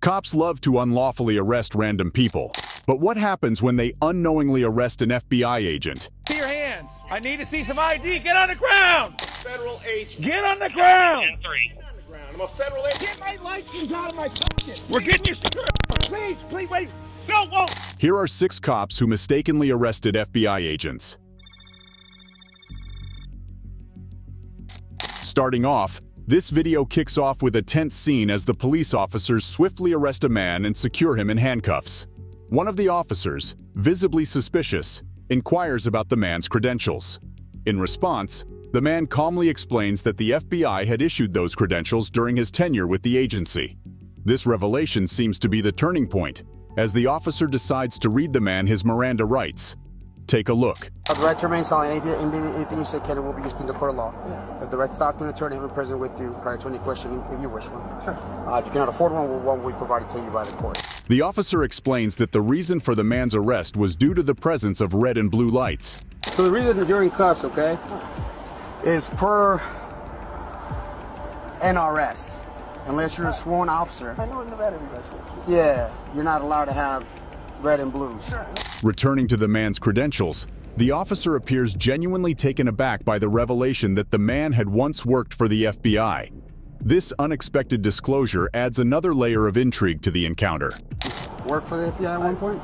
Cops love to unlawfully arrest random people. But what happens when they unknowingly arrest an FBI agent? To your hands. I need to see some ID. Get on the ground. Federal agent. Get on the ground. Get on the ground. I'm a federal agent. Get my license out of my pocket. We're getting you secure. Please, wait. No, whoa. Here are 6 cops who mistakenly arrested FBI agents. Starting off, this video kicks off with a tense scene as the police officers swiftly arrest a man and secure him in handcuffs. One of the officers, visibly suspicious, inquires about the man's credentials. In response, the man calmly explains that the FBI had issued those credentials during his tenure with the agency. This revelation seems to be the turning point, as the officer decides to read the man his Miranda rights. Take a look. The right to remain silent. Anything you say can will be used in the court of law. Yeah. If the right to talk to an attorney have been present with you prior to any question if you wish one. Sure. If you cannot afford one will be provided to you by the court. The officer explains that the reason for the man's arrest was due to the presence of red and blue lights. So the reason you're in cuffs, okay, is per NRS. Unless you're a sworn officer. I know in Nevada everybody's yeah, you're not allowed to have red and blues. Sure. Returning to the man's credentials, the officer appears genuinely taken aback by the revelation that the man had once worked for the FBI. This unexpected disclosure adds another layer of intrigue to the encounter. Work for the FBI at one point?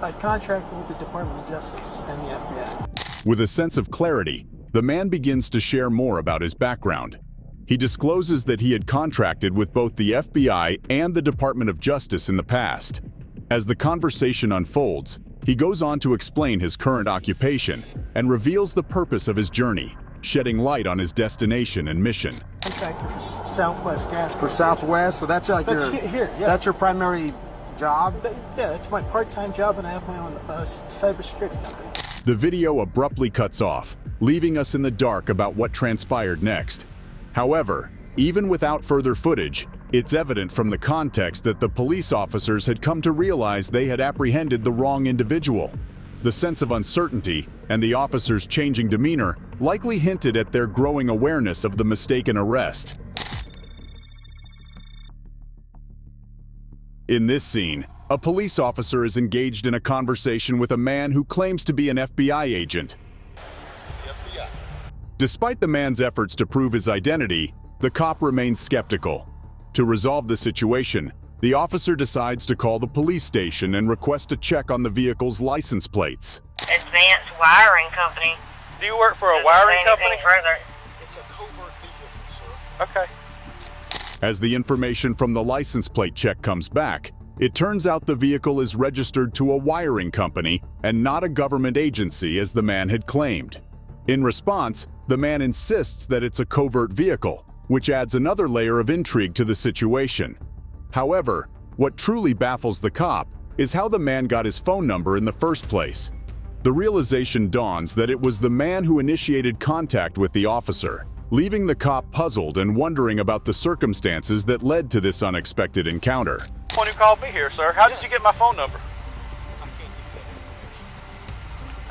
I've contracted with the Department of Justice and the FBI. With a sense of clarity, the man begins to share more about his background. He discloses that he had contracted with both the FBI and the Department of Justice in the past. As the conversation unfolds, he goes on to explain his current occupation and reveals the purpose of his journey, shedding light on his destination and mission. Contractor for Southwest Gas. For Southwest, so that's like that's your primary job? Yeah, it's my part-time job, and I have my own cybersecurity company. The video abruptly cuts off, leaving us in the dark about what transpired next. However, even without further footage, it's evident from the context that the police officers had come to realize they had apprehended the wrong individual. The sense of uncertainty and the officers' changing demeanor likely hinted at their growing awareness of the mistaken arrest. In this scene, a police officer is engaged in a conversation with a man who claims to be an FBI agent. Despite the man's efforts to prove his identity, the cop remains skeptical. To resolve the situation, the officer decides to call the police station and request a check on the vehicle's license plates. Advanced Wiring Company. Do you work for a wiring company? Further. It's a covert vehicle, sir. Okay. As the information from the license plate check comes back, it turns out the vehicle is registered to a wiring company and not a government agency as the man had claimed. In response, the man insists that it's a covert vehicle, which adds another layer of intrigue to the situation. However, what truly baffles the cop is how the man got his phone number in the first place. The realization dawns that it was the man who initiated contact with the officer, leaving the cop puzzled and wondering about the circumstances that led to this unexpected encounter. One who called me here, sir. How did you get my phone number?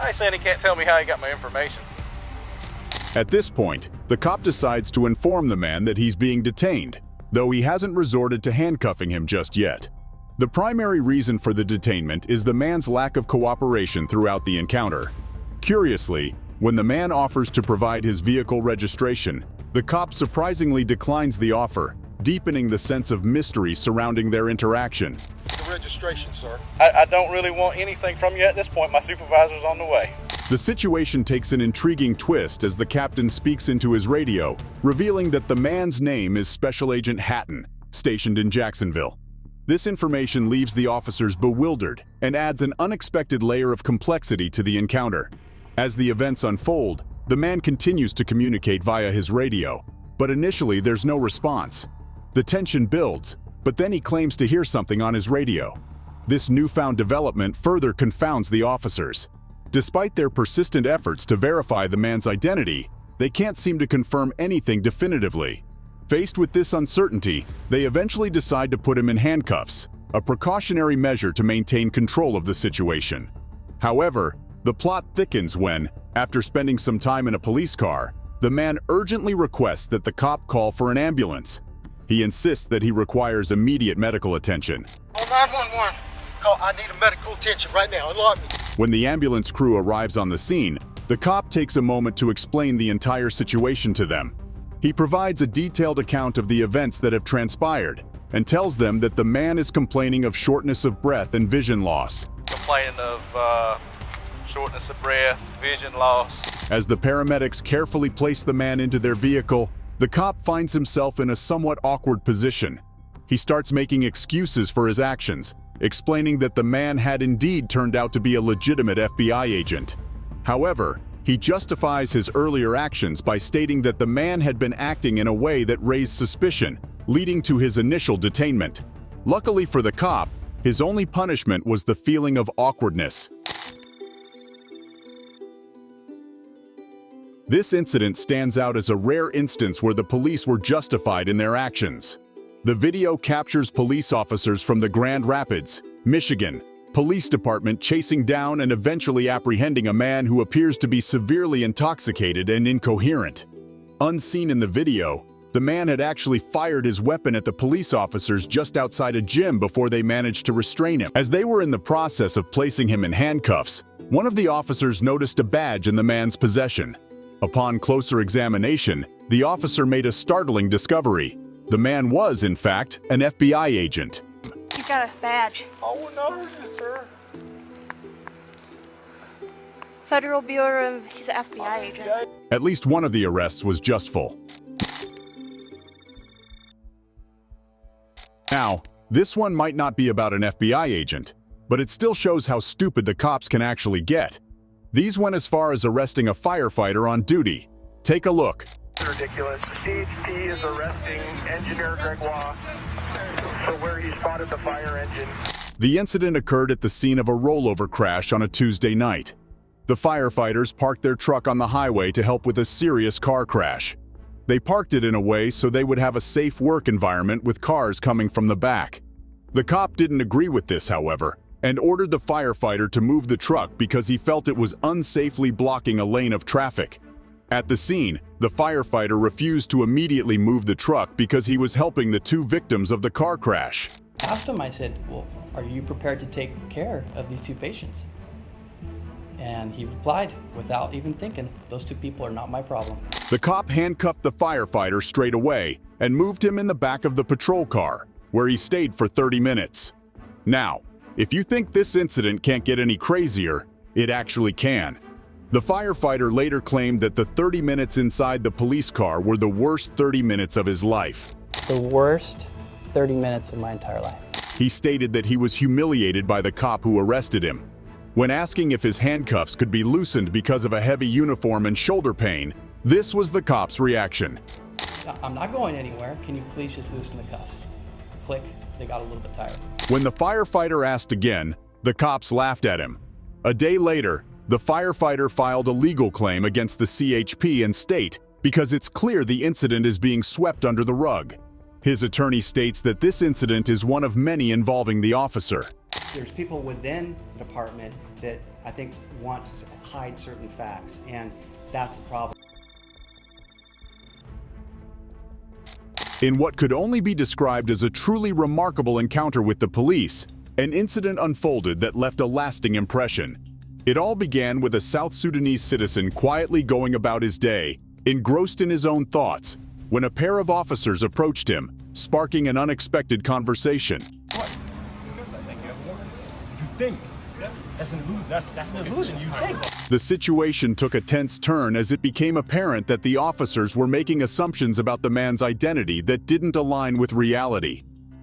I ain't saying he can't tell me how he got my information. At this point, the cop decides to inform the man that he's being detained, though he hasn't resorted to handcuffing him just yet. The primary reason for the detainment is the man's lack of cooperation throughout the encounter. Curiously, when the man offers to provide his vehicle registration, the cop surprisingly declines the offer, deepening the sense of mystery surrounding their interaction. The registration, sir. I don't really want anything from you at this point. My supervisor's on the way. The situation takes an intriguing twist as the captain speaks into his radio, revealing that the man's name is Special Agent Hatton, stationed in Jacksonville. This information leaves the officers bewildered and adds an unexpected layer of complexity to the encounter. As the events unfold, the man continues to communicate via his radio, but initially there's no response. The tension builds, but then he claims to hear something on his radio. This newfound development further confounds the officers. Despite their persistent efforts to verify the man's identity, they can't seem to confirm anything definitively. Faced with this uncertainty, they eventually decide to put him in handcuffs, a precautionary measure to maintain control of the situation. However, the plot thickens when, after spending some time in a police car, the man urgently requests that the cop call for an ambulance. He insists that he requires immediate medical attention. On 911, call, I need a medical attention right now. Unlock me. When the ambulance crew arrives on the scene, the cop takes a moment to explain the entire situation to them. He provides a detailed account of the events that have transpired and tells them that the man is complaining of shortness of breath and vision loss. Complaining of shortness of breath, vision loss. As the paramedics carefully place the man into their vehicle, the cop finds himself in a somewhat awkward position. He starts making excuses for his actions, explaining that the man had indeed turned out to be a legitimate FBI agent. However, he justifies his earlier actions by stating that the man had been acting in a way that raised suspicion, leading to his initial detainment. Luckily for the cop, his only punishment was the feeling of awkwardness. This incident stands out as a rare instance where the police were justified in their actions. The video captures police officers from the Grand Rapids, Michigan, Police Department chasing down and eventually apprehending a man who appears to be severely intoxicated and incoherent. Unseen in the video, the man had actually fired his weapon at the police officers just outside a gym before they managed to restrain him. As they were in the process of placing him in handcuffs, one of the officers noticed a badge in the man's possession. Upon closer examination, the officer made a startling discovery. The man was, in fact, an FBI agent. You got a badge. Oh, no, sir. Federal Bureau of... He's an FBI agent. At least one of the arrests was justful. Now, this one might not be about an FBI agent, but it still shows how stupid the cops can actually get. These went as far as arresting a firefighter on duty. Take a look. Ridiculous. CHP is arresting engineer Gregoire for where he spotted the fire engine. The incident occurred at the scene of a rollover crash on a Tuesday night. The firefighters parked their truck on the highway to help with a serious car crash. They parked it in a way so they would have a safe work environment with cars coming from the back. The cop didn't agree with this, however, and ordered the firefighter to move the truck because he felt it was unsafely blocking a lane of traffic. At the scene, the firefighter refused to immediately move the truck because he was helping the two victims of the car crash. I asked him, I said, well, are you prepared to take care of these two patients? And he replied, without even thinking, those two people are not my problem. The cop handcuffed the firefighter straight away and moved him in the back of the patrol car, where he stayed for 30 minutes. Now, if you think this incident can't get any crazier, it actually can. The firefighter later claimed that the 30 minutes inside the police car were the worst 30 minutes of his life. The worst 30 minutes of my entire life. He stated that he was humiliated by the cop who arrested him. When asking if his handcuffs could be loosened because of a heavy uniform and shoulder pain, this was the cop's reaction. I'm not going anywhere. Can you please just loosen the cuffs? Click. They got a little bit tired. When the firefighter asked again, the cops laughed at him. A day later, the firefighter filed a legal claim against the CHP and state because it's clear the incident is being swept under the rug. His attorney states that this incident is one of many involving the officer. There's people within the department that I think want to hide certain facts, and that's the problem. In what could only be described as a truly remarkable encounter with the police, an incident unfolded that left a lasting impression. It all began with a South Sudanese citizen quietly going about his day, engrossed in his own thoughts, when a pair of officers approached him, sparking an unexpected conversation. What? You think? That's an illusion. You think. The situation took a tense turn as it became apparent that the officers were making assumptions about the man's identity that didn't align with reality.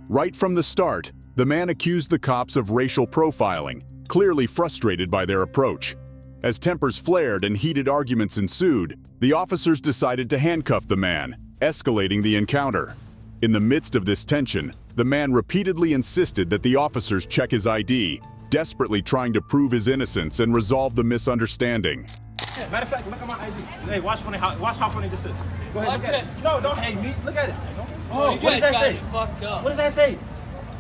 Right from the start, the man accused the cops of racial profiling, clearly frustrated by their approach. As tempers flared and heated arguments ensued, the officers decided to handcuff the man, escalating the encounter. In the midst of this tension, the man repeatedly insisted that the officers check his ID, desperately trying to prove his innocence and resolve the misunderstanding. Yeah, matter of fact, look at my ID. Hey, watch how funny this is. Go ahead, look at it. No, don't hate me. Look at it. Oh, what does that say? What does that say?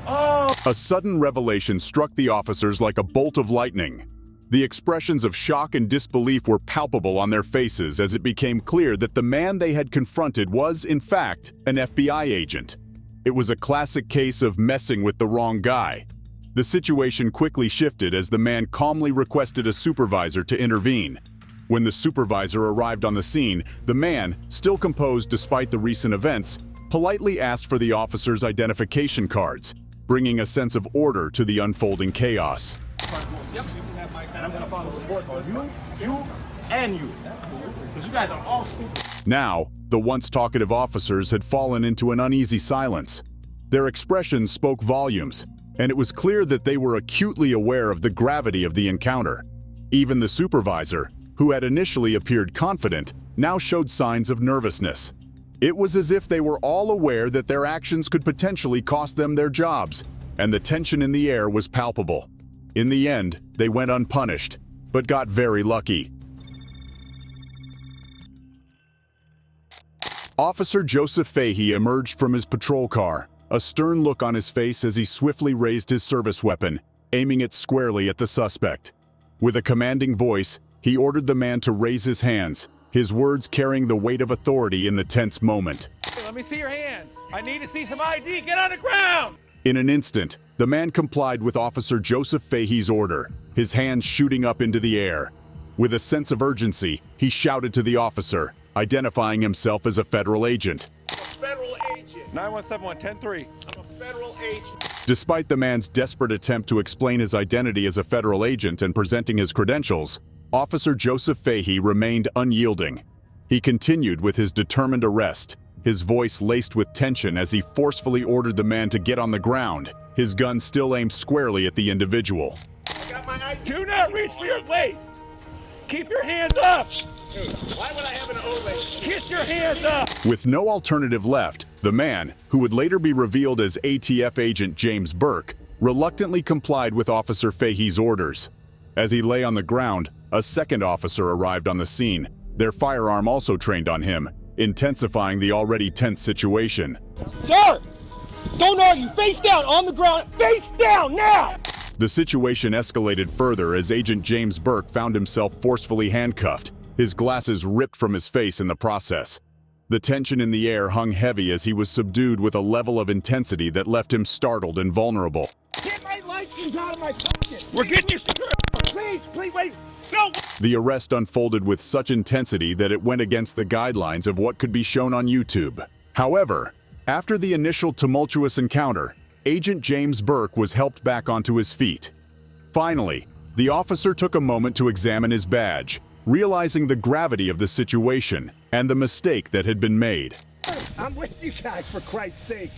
Oh! A sudden revelation struck the officers like a bolt of lightning. The expressions of shock and disbelief were palpable on their faces as it became clear that the man they had confronted was, in fact, an FBI agent. It was a classic case of messing with the wrong guy. The situation quickly shifted as the man calmly requested a supervisor to intervene. When the supervisor arrived on the scene, the man, still composed despite the recent events, politely asked for the officer's identification cards, bringing a sense of order to the unfolding chaos. Yep. And I'm gonna follow the report on you, and you. Because you guys are all stupid. Now, the once talkative officers had fallen into an uneasy silence. Their expressions spoke volumes, and it was clear that they were acutely aware of the gravity of the encounter. Even the supervisor, who had initially appeared confident, now showed signs of nervousness. It was as if they were all aware that their actions could potentially cost them their jobs, and the tension in the air was palpable. In the end, they went unpunished, but got very lucky. Officer Joseph Fahey emerged from his patrol car, a stern look on his face as he swiftly raised his service weapon, aiming it squarely at the suspect. With a commanding voice, he ordered the man to raise his hands, his words carrying the weight of authority in the tense moment. Let me see your hands. I need to see some ID. Get on the ground! In an instant, the man complied with Officer Joseph Fahey's order, his hands shooting up into the air. With a sense of urgency, he shouted to the officer, identifying himself as a federal agent. I'm a federal agent. 917-110-3. I'm a federal agent. Despite the man's desperate attempt to explain his identity as a federal agent and presenting his credentials, Officer Joseph Fahey remained unyielding. He continued with his determined arrest, his voice laced with tension as he forcefully ordered the man to get on the ground, his gun still aimed squarely at the individual. I got my ID. Do not reach for your waist. Keep your hands up. Dude, why would I have an O-leg? Get your hands up. With no alternative left, the man, who would later be revealed as ATF agent James Burke, reluctantly complied with Officer Fahey's orders. As he lay on the ground, a second officer arrived on the scene, their firearm also trained on him, intensifying the already tense situation. Sir, don't argue. Face down on the ground. Face down now. The situation escalated further as Agent James Burke found himself forcefully handcuffed, his glasses ripped from his face in the process. The tension in the air hung heavy as he was subdued with a level of intensity that left him startled and vulnerable. Get my license out of my pocket. We're getting you secured. Please, wait. No. The arrest unfolded with such intensity that it went against the guidelines of what could be shown on YouTube. However, after the initial tumultuous encounter, Agent James Burke was helped back onto his feet. Finally, the officer took a moment to examine his badge, realizing the gravity of the situation and the mistake that had been made. I'm with you guys, for Christ's sake.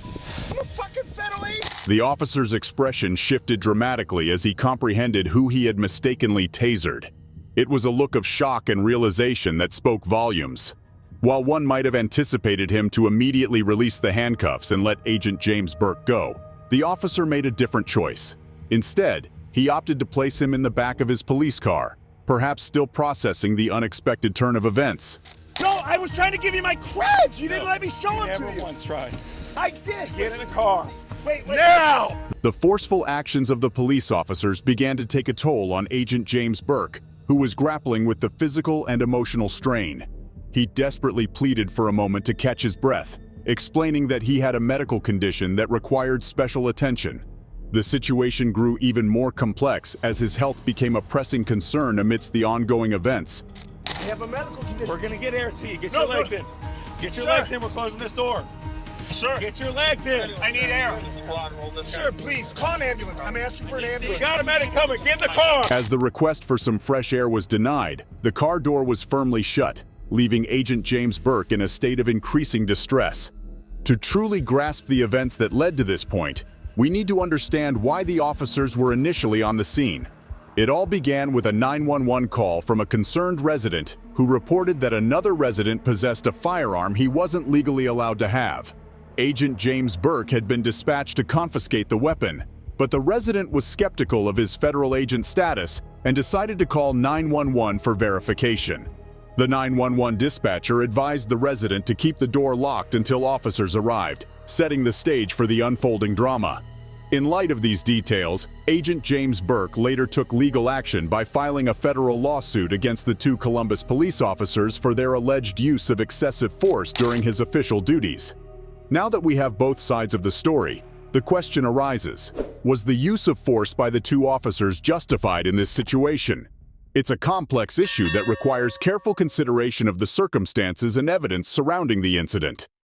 I'm a fucking federal agent. The officer's expression shifted dramatically as he comprehended who he had mistakenly tasered. It was a look of shock and realization that spoke volumes. While one might have anticipated him to immediately release the handcuffs and let Agent James Burke go, the officer made a different choice. Instead, he opted to place him in the back of his police car, perhaps still processing the unexpected turn of events. No, I was trying to give you my creds. You didn't let me show them to you. Never once tried. I did. Get in the car. Wait. Now! The forceful actions of the police officers began to take a toll on Agent James Burke, who was grappling with the physical and emotional strain. He desperately pleaded for a moment to catch his breath, explaining that he had a medical condition that required special attention. The situation grew even more complex as his health became a pressing concern amidst the ongoing events. I have a medical condition. We're gonna get air to you. Get your legs in. Get your legs in. We're closing this door. Sir, Get your legs in. I need air. Sir, please, call an ambulance. I'm asking for an You ambulance. got a medic coming. Get in the car. As the request for some fresh air was denied, the car door was firmly shut, leaving Agent James Burke in a state of increasing distress. To truly grasp the events that led to this point, we need to understand why the officers were initially on the scene. It all began with a 911 call from a concerned resident who reported that another resident possessed a firearm he wasn't legally allowed to have. Agent James Burke had been dispatched to confiscate the weapon, but the resident was skeptical of his federal agent status and decided to call 911 for verification. The 911 dispatcher advised the resident to keep the door locked until officers arrived, setting the stage for the unfolding drama. In light of these details, Agent James Burke later took legal action by filing a federal lawsuit against the two Columbus police officers for their alleged use of excessive force during his official duties. Now that we have both sides of the story, the question arises, was the use of force by the two officers justified in this situation? It's a complex issue that requires careful consideration of the circumstances and evidence surrounding the incident.